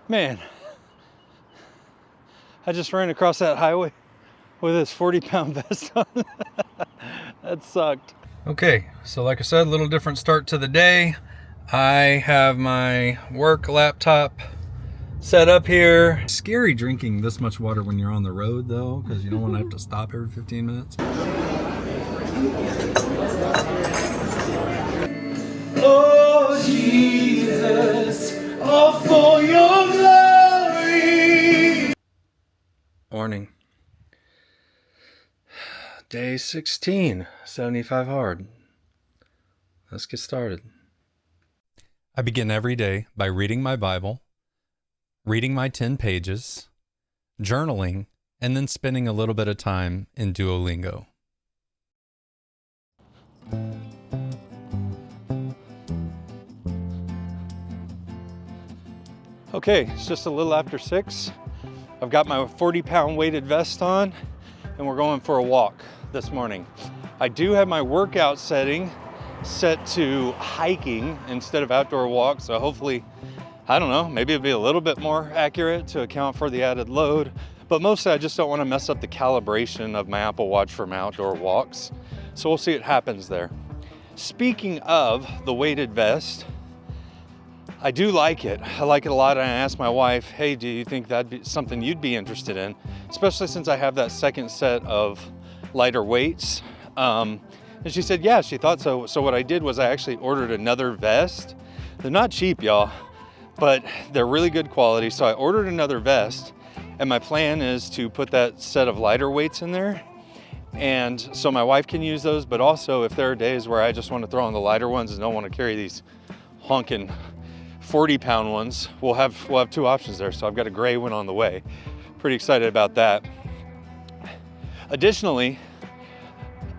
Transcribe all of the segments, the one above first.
Man, I just ran across that highway with this 40-pound vest on. That sucked. Okay, so like I said, a little different start to the day. I have my work laptop set up here. Scary drinking this much water when you're on the road though, because you don't want to have to stop every 15 minutes. Oh Jesus, all for your glory. Warning. Day 16, 75 hard. Let's get started. I begin every day by reading my Bible, reading my 10 pages, journaling, and then spending a little bit of time in Duolingo. Okay, it's just a little after 6. I've got my 40-pound weighted vest on, and we're going for a walk this morning. I do have my workout setting set to hiking instead of outdoor walk, so hopefully, I don't know, maybe it'll be a little bit more accurate to account for the added load, but mostly I just don't want to mess up the calibration of my Apple Watch from outdoor walks, so we'll see what happens there. Speaking of the weighted vest, I do like it. I like it a lot, and I asked my wife, hey, do you think that'd be something you'd be interested in? Especially since I have that second set of lighter weights. And she said, yeah, she thought so. So what I did was I actually ordered another vest. They're not cheap, y'all, but they're really good quality. So I ordered another vest, and my plan is to put that set of lighter weights in there. And so my wife can use those, but also if there are days where I just want to throw on the lighter ones and don't want to carry these honking 40-pound ones, we'll have 2 options there. So I've got a gray one on the way. Pretty excited about that. Additionally,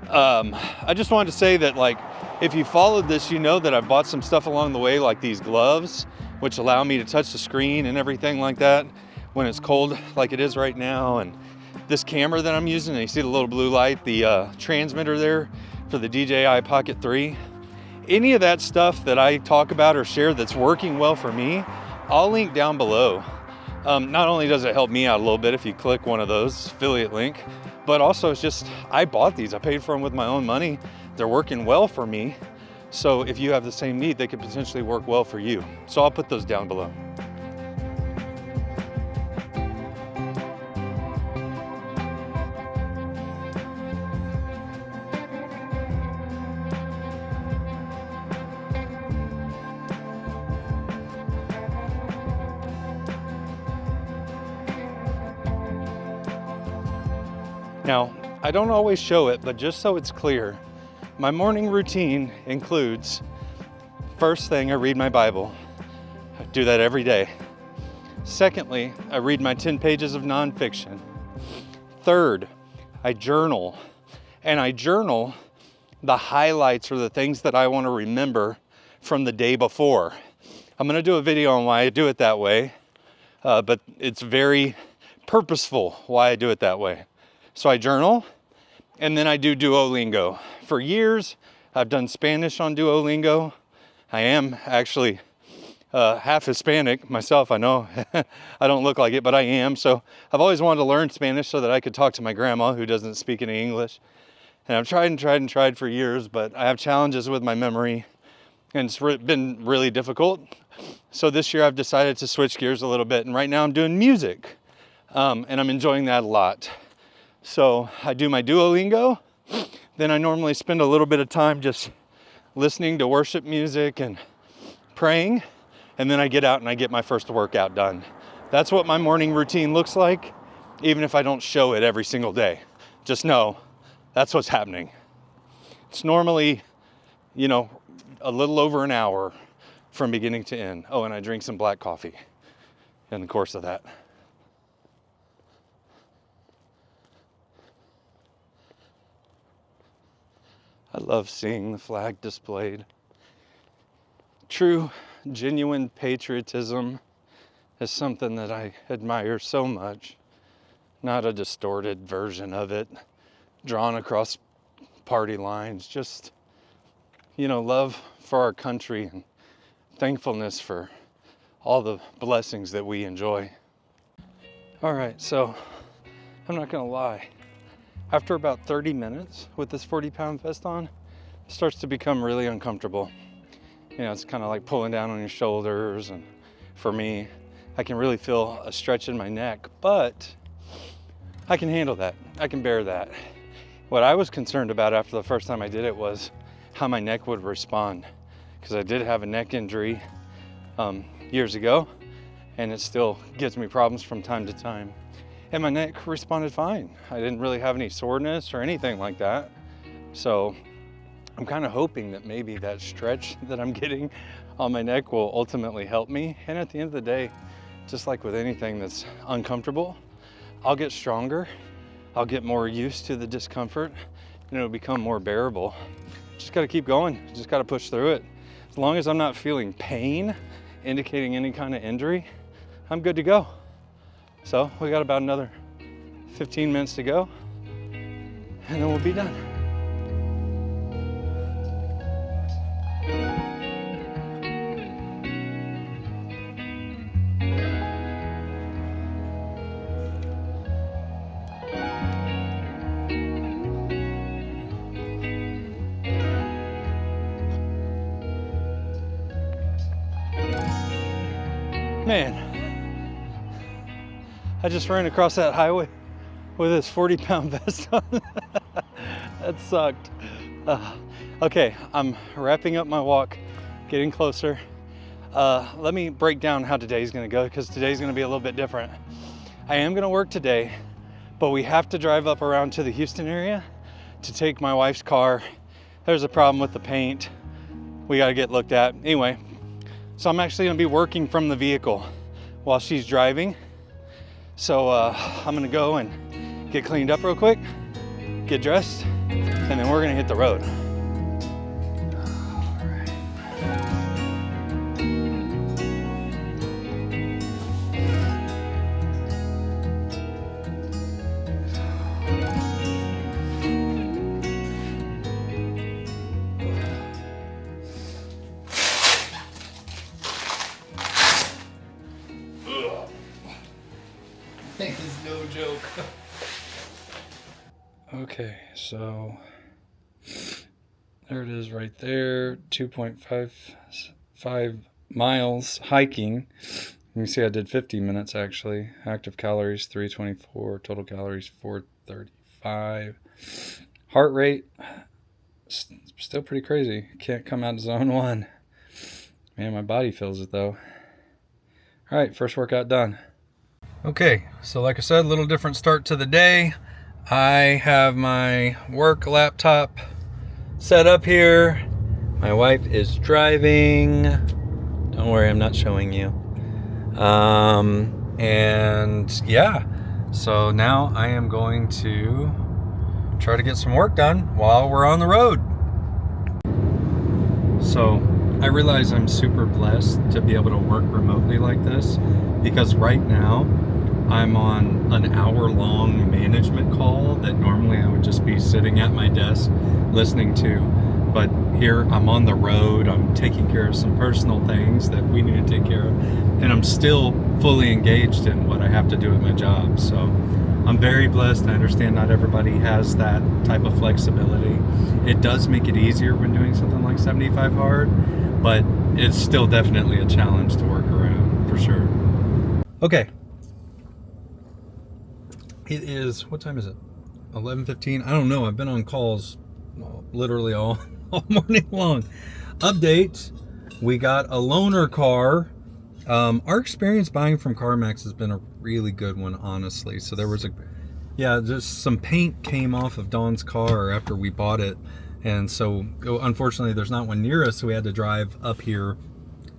I just wanted to say that, like, if you followed this, you know that I bought some stuff along the way, like these gloves, which allow me to touch the screen and everything like that when it's cold like it is right now. And this camera that I'm using, and you see the little blue light, the transmitter there for the DJI Pocket 3. Any of that stuff that I talk about or share that's working well for me, I'll link down below. Not only does it help me out a little bit if you click one of those affiliate link, but also it's just, I bought these, I paid for them with my own money. They're working well for me. So if you have the same need, they could potentially work well for you. So I'll put those down below. Now, I don't always show it, but just so it's clear, my morning routine includes, first thing, I read my Bible. I do that every day. Secondly, I read my 10 pages of nonfiction. Third, I journal. And I journal the highlights or the things that I want to remember from the day before. I'm going to do a video on why I do it that way, but it's very purposeful why I do it that way. So I journal, and then I do Duolingo. For years, I've done Spanish on Duolingo. I am actually half Hispanic myself, I know. I don't look like it, but I am. So I've always wanted to learn Spanish so that I could talk to my grandma who doesn't speak any English. And I've tried for years, but I have challenges with my memory, and it's been really difficult. So this year I've decided to switch gears a little bit, and right now I'm doing music, and I'm enjoying that a lot. So I do my Duolingo, then I normally spend a little bit of time just listening to worship music and praying, and then I get out and I get my first workout done. That's what my morning routine looks like, even if I don't show it every single day. Just know that's what's happening. It's normally, you know, a little over an hour from beginning to end. Oh, and I drink some black coffee in the course of that. I love seeing the flag displayed. True, genuine patriotism is something that I admire so much. Not a distorted version of it, drawn across party lines. Just, you know, love for our country and thankfulness for all the blessings that we enjoy. All right, so I'm not gonna lie. After about 30 minutes with this 40-pound vest on, it starts to become really uncomfortable. You know, it's kind of like pulling down on your shoulders, and for me, I can really feel a stretch in my neck, but I can handle that. I can bear that. What I was concerned about after the first time I did it was how my neck would respond, because I did have a neck injury years ago, and it still gives me problems from time to time. And my neck responded fine. I didn't really have any soreness or anything like that. So I'm kind of hoping that maybe that stretch that I'm getting on my neck will ultimately help me. And at the end of the day, just like with anything that's uncomfortable, I'll get stronger. I'll get more used to the discomfort, and it'll become more bearable. Just gotta keep going. Just gotta push through it. As long as I'm not feeling pain indicating any kind of injury, I'm good to go. So we got about another 15 minutes to go, and then we'll be done. Man, I just ran across that highway with this 40-pound vest on. That sucked. Okay, I'm wrapping up my walk, getting closer. Let me break down how today's gonna go, because today's gonna be a little bit different. I am gonna work today, but we have to drive up around to the Houston area to take my wife's car. There's a problem with the paint. We gotta get looked at. Anyway, so I'm actually gonna be working from the vehicle while she's driving. So I'm gonna go and get cleaned up real quick, get dressed, and then we're gonna hit the road. This is no joke. Okay, so there it is right there, 2.55 miles hiking. You can see I did 50 minutes actually. Active calories 324, total calories 435. Heart rate still pretty crazy. Can't come out of zone 1. Man, my body feels it though. All right, first workout done. Okay, so like I said, a little different start to the day. I have my work laptop set up here. My wife is driving. Don't worry, I'm not showing you. And yeah, so now I am going to try to get some work done while we're on the road. So I realize I'm super blessed to be able to work remotely like this, because right now I'm on an hour-long management call that normally I would just be sitting at my desk listening to. But here I'm on the road, I'm taking care of some personal things that we need to take care of, and I'm still fully engaged in what I have to do at my job. So I'm very blessed. I understand not everybody has that type of flexibility. It does make it easier when doing something like 75 hard, but it's still definitely a challenge to work around, for sure. Okay. It is, what time is it? 11:15. I don't know. I've been on calls literally all morning long. Update. We got a loaner car. Our experience buying from CarMax has been a really good one, honestly. So there was just some paint came off of Dawn's car after we bought it. And so unfortunately there's not one near us, so we had to drive up here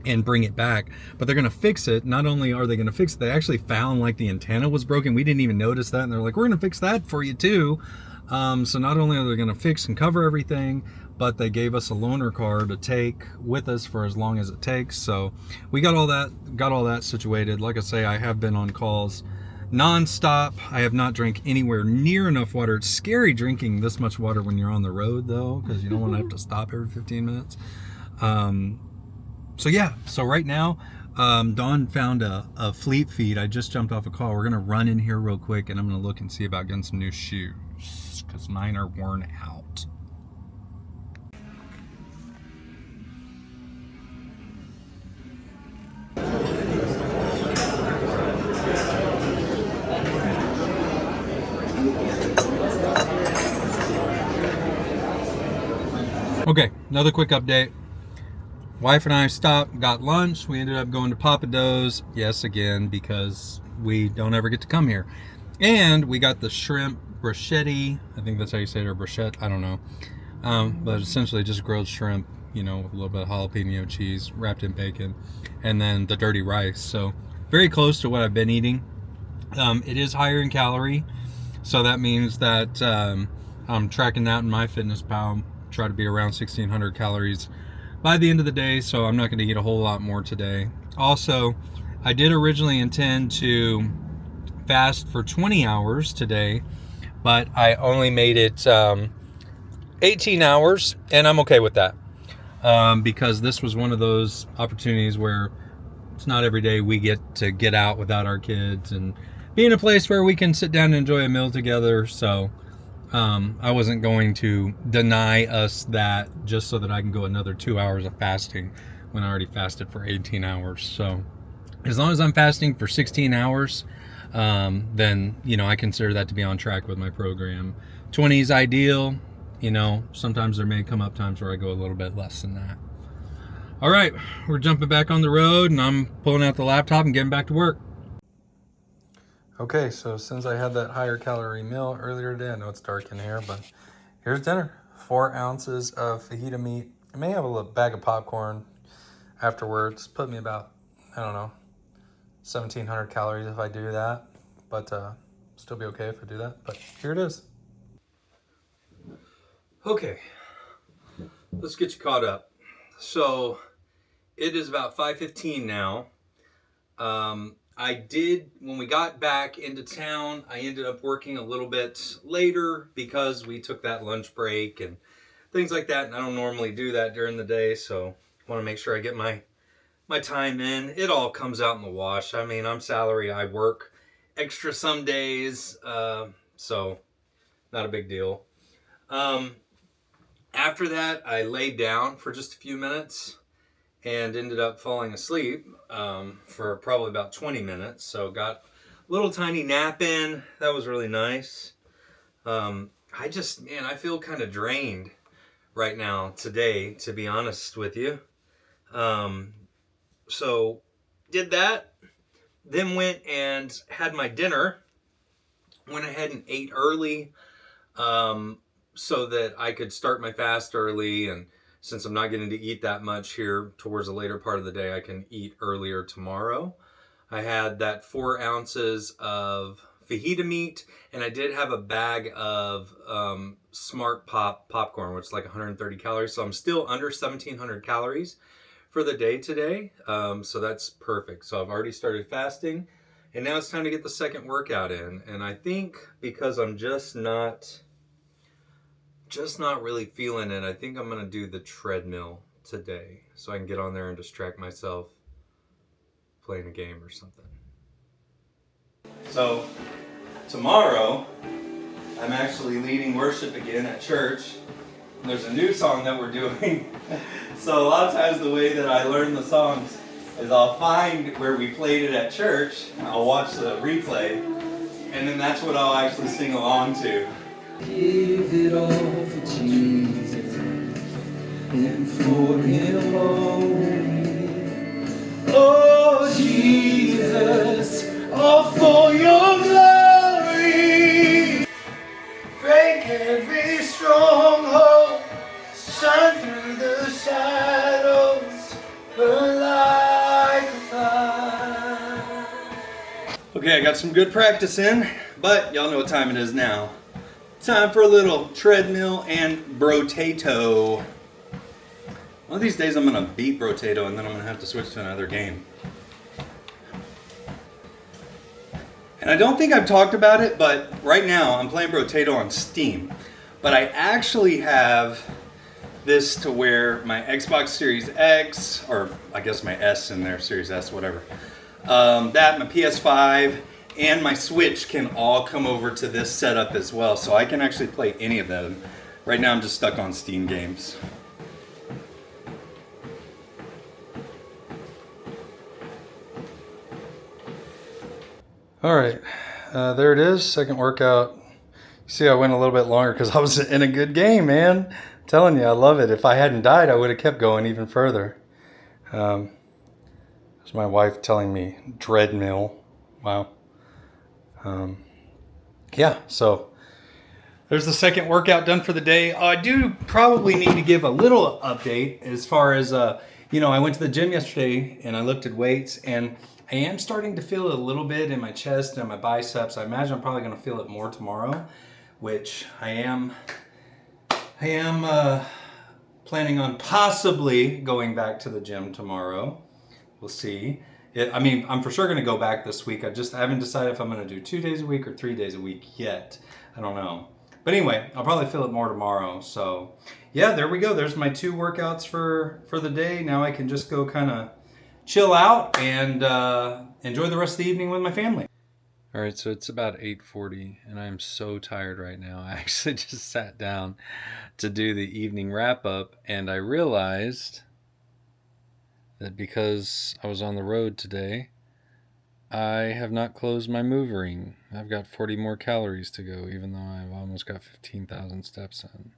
and bring it back. But they're gonna fix it. Not only are they gonna fix it, they actually found like the antenna was broken. We didn't even notice that, and they're like, we're gonna fix that for you too. So not only are they gonna fix and cover everything, but they gave us a loaner car to take with us for as long as it takes. So we got all that situated. Like I say, I have been on calls non-stop. I have not drank anywhere near enough water. It's scary drinking this much water when you're on the road though, because you don't want to have to stop every 15 minutes. So yeah, so right now Dawn found a fleet feed. I just jumped off a call. We're gonna run in here real quick and I'm gonna look and see about getting some new shoes because mine are worn out. Okay, another quick update. Wife and I stopped, got lunch. We ended up going to Papa Do's. Yes, again, because we don't ever get to come here. And we got the shrimp bruschetta. I think that's how you say it, or bruschetta. I don't know. But essentially just grilled shrimp, you know, with a little bit of jalapeno cheese wrapped in bacon. And then the dirty rice. So very close to what I've been eating. It is higher in calorie. So that means that I'm tracking that in MyFitnessPal. Try to be around 1,600 calories by the end of the day, so I'm not going to eat a whole lot more today. Also, I did originally intend to fast for 20 hours today, but I only made it 18 hours, and I'm okay with that because this was one of those opportunities where it's not every day we get to get out without our kids and be in a place where we can sit down and enjoy a meal together. So I wasn't going to deny us that just so that I can go another 2 hours of fasting when I already fasted for 18 hours. So as long as I'm fasting for 16 hours, then, you know, I consider that to be on track with my program. 20 is ideal. You know, sometimes there may come up times where I go a little bit less than that. All right, we're jumping back on the road and I'm pulling out the laptop and getting back to work. Okay, so since I had that higher calorie meal earlier today, I know it's dark in here, but here's dinner. 4 ounces of fajita meat. I may have a little bag of popcorn afterwards. Put me about, I don't know, 1,700 calories if I do that, but still be okay if I do that. But here it is. Okay, let's get you caught up. So it is about 5:15 now. When we got back into town, I ended up working a little bit later because we took that lunch break and things like that. And I don't normally do that during the day. So I want to make sure I get my time in. It all comes out in the wash. I mean, I'm salary. I work extra some days. So not a big deal. After that, I laid down for just a few minutes and ended up falling asleep for probably about 20 minutes. So got a little tiny nap in. That was really nice. I feel kind of drained right now today, to be honest with you. So did that, then went and had my dinner. Went ahead and ate early so that I could start my fast early, and since I'm not getting to eat that much here towards the later part of the day, I can eat earlier tomorrow. I had that 4 ounces of fajita meat, and I did have a bag of Smart popcorn, which is like 130 calories. So I'm still under 1,700 calories for the day today. So that's perfect. So I've already started fasting, and now it's time to get the second workout in. And I think because I'm just not really feeling it, I think I'm going to do the treadmill today so I can get on there and distract myself playing a game or something. So tomorrow I'm actually leading worship again at church. There's a new song that we're doing. So a lot of times the way that I learn the songs is I'll find where we played it at church, I'll watch the replay, and then that's what I'll actually sing along to. Give it all for Jesus and for Him only. Oh Jesus, all for your glory. Break every stronghold, shine through the shadows, burn like a fire. Okay, I got some good practice in, but y'all know what time it is now. Time for a little treadmill and brotato. One of these days I'm going to beat brotato and then I'm going to have to switch to another game. And I don't think I've talked about it, but right now I'm playing brotato on Steam. But I actually have this to where my Xbox Series X, or I guess my S in there, Series S, whatever. That, my PS5, and my Switch can all come over to this setup as well. So I can actually play any of them. Right now I'm just stuck on Steam games. All right, there it is, second workout. See, I went a little bit longer because I was in a good game, man. I'm telling you, I love it. If I hadn't died, I would have kept going even further. There's my wife telling me treadmill. Wow. Yeah, so there's the second workout done for the day. I do probably need to give a little update as far as, I went to the gym yesterday and I lifted weights, and I am starting to feel it a little bit in my chest and my biceps. I imagine I'm probably going to feel it more tomorrow, which I am planning on possibly going back to the gym tomorrow. We'll see. I'm for sure going to go back this week. I haven't decided if I'm going to do 2 days a week or 3 days a week yet. I don't know. But anyway, I'll probably feel it more tomorrow. So yeah, there we go. There's my 2 workouts for the day. Now I can just go kind of chill out and enjoy the rest of the evening with my family. All right, so it's about 8:40 and I'm so tired right now. I actually just sat down to do the evening wrap up, and I realized that because I was on the road today, I have not closed my move ring. I've got 40 more calories to go, even though I've almost got 15,000 steps in.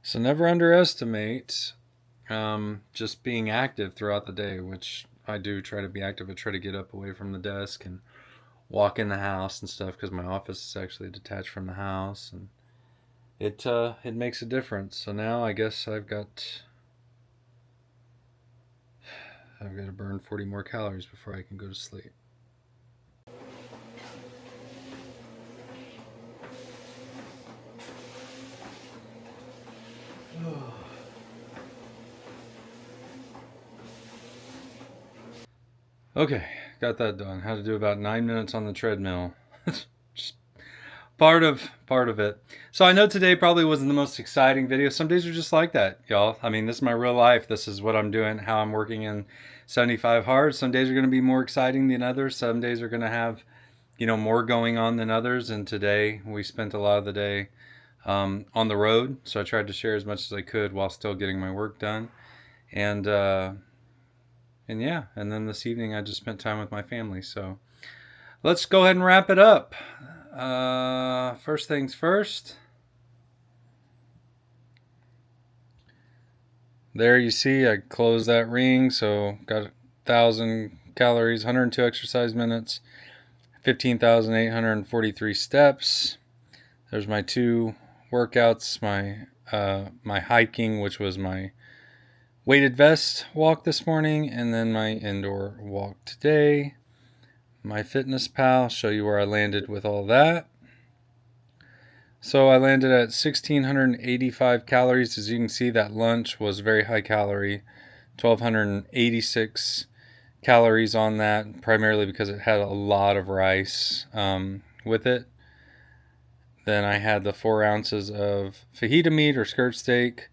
So never underestimate just being active throughout the day, which I do try to be active. I try to get up away from the desk and walk in the house and stuff, because my office is actually detached from the house, and it makes a difference. So now I guess I've got to burn 40 more calories before I can go to sleep. Okay, got that done. Had to do about 9 minutes on the treadmill. Just part of it. So I know today probably wasn't the most exciting video. Some days are just like that, y'all. I mean, this is my real life. This is what I'm doing, how I'm working in 75 hard. Some days are going to be more exciting than others. Some days are going to have, more going on than others. And today we spent a lot of the day on the road. So I tried to share as much as I could while still getting my work done. And yeah, and then this evening I just spent time with my family. So let's go ahead and wrap it up. First things first. There you see I closed that ring, so got 1,000 calories, 102 exercise minutes, 15,843 steps. There's my 2 workouts, my hiking, which was my weighted vest walk this morning, and then my indoor walk today. My Fitness Pal, show you where I landed with all that. So I landed at 1,685 calories. As you can see, that lunch was very high calorie, 1,286 calories on that, primarily because it had a lot of rice with it. Then I had the 4 ounces of fajita meat or skirt steak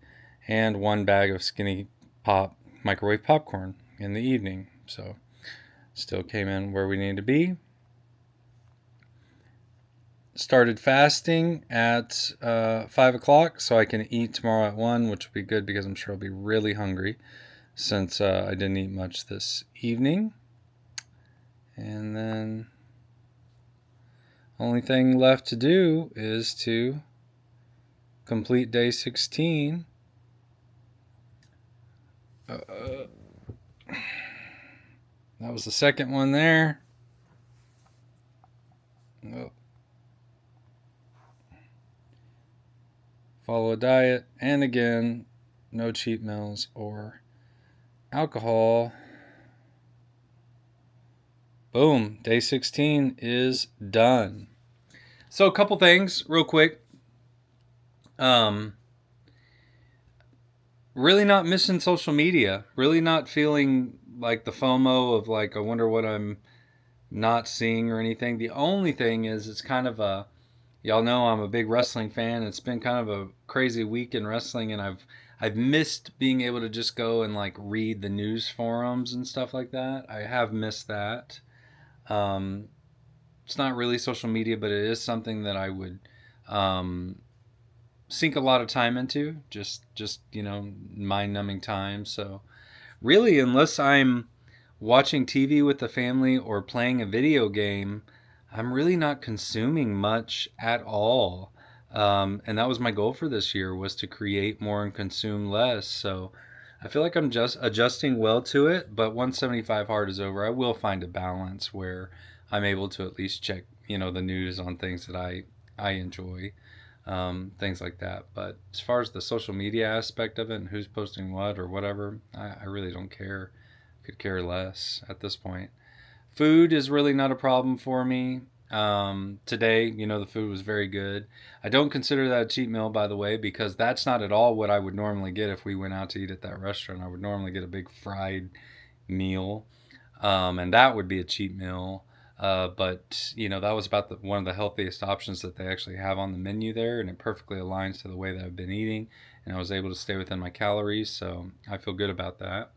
and 1 bag of Skinny Pop microwave popcorn in the evening. So still came in where we need to be. Started fasting at 5 o'clock so I can eat tomorrow at 1, which will be good because I'm sure I'll be really hungry since I didn't eat much this evening. And then only thing left to do is to complete day 16. That was the second one there. Oh. Follow a diet, and again, no cheat meals or alcohol. Boom, day 16 is done. So a couple things real quick. Really not missing social media. Really not feeling like the FOMO of like, I wonder what I'm not seeing or anything. The only thing is it's kind of a Y'all know I'm a big wrestling fan. It's been kind of a crazy week in wrestling, and I've missed being able to just go and like read the news forums and stuff like that. I have missed that. Um, it's not really social media, but it is something that I would um, sink a lot of time into. Just mind numbing time. So really, unless I'm watching TV with the family or playing a video game, I'm really not consuming much at all. And that was my goal for this year, was to create more and consume less. So I feel like I'm just adjusting well to it. But once 75 hard is over, I will find a balance where I'm able to at least check, the news on things that I enjoy, things like that. But as far as the social media aspect of it and who's posting what or whatever, I really don't care. Could care less at this point. Food is really not a problem for me. Today, the food was very good. I don't consider that a cheat meal, by the way, because that's not at all what I would normally get if we went out to eat at that restaurant. I would normally get a big fried meal, and that would be a cheat meal. But that was about one of the healthiest options that they actually have on the menu there, and it perfectly aligns to the way that I've been eating, and I was able to stay within my calories, so I feel good about that.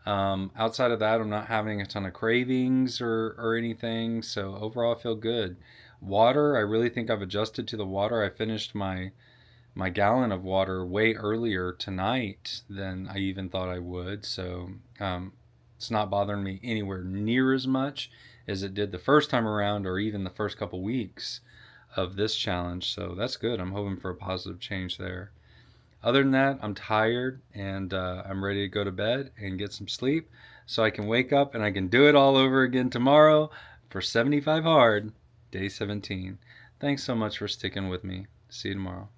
Outside of that, I'm not having a ton of cravings or anything. So overall, I feel good. Water, I really think I've adjusted to the water. I finished my gallon of water way earlier tonight than I even thought I would. So it's not bothering me anywhere near as much as it did the first time around, or even the first couple weeks of this challenge. So that's good. I'm hoping for a positive change there. Other than that, I'm tired, and I'm ready to go to bed and get some sleep so I can wake up and I can do it all over again tomorrow for 75 hard, day 17. Thanks so much for sticking with me. See you tomorrow.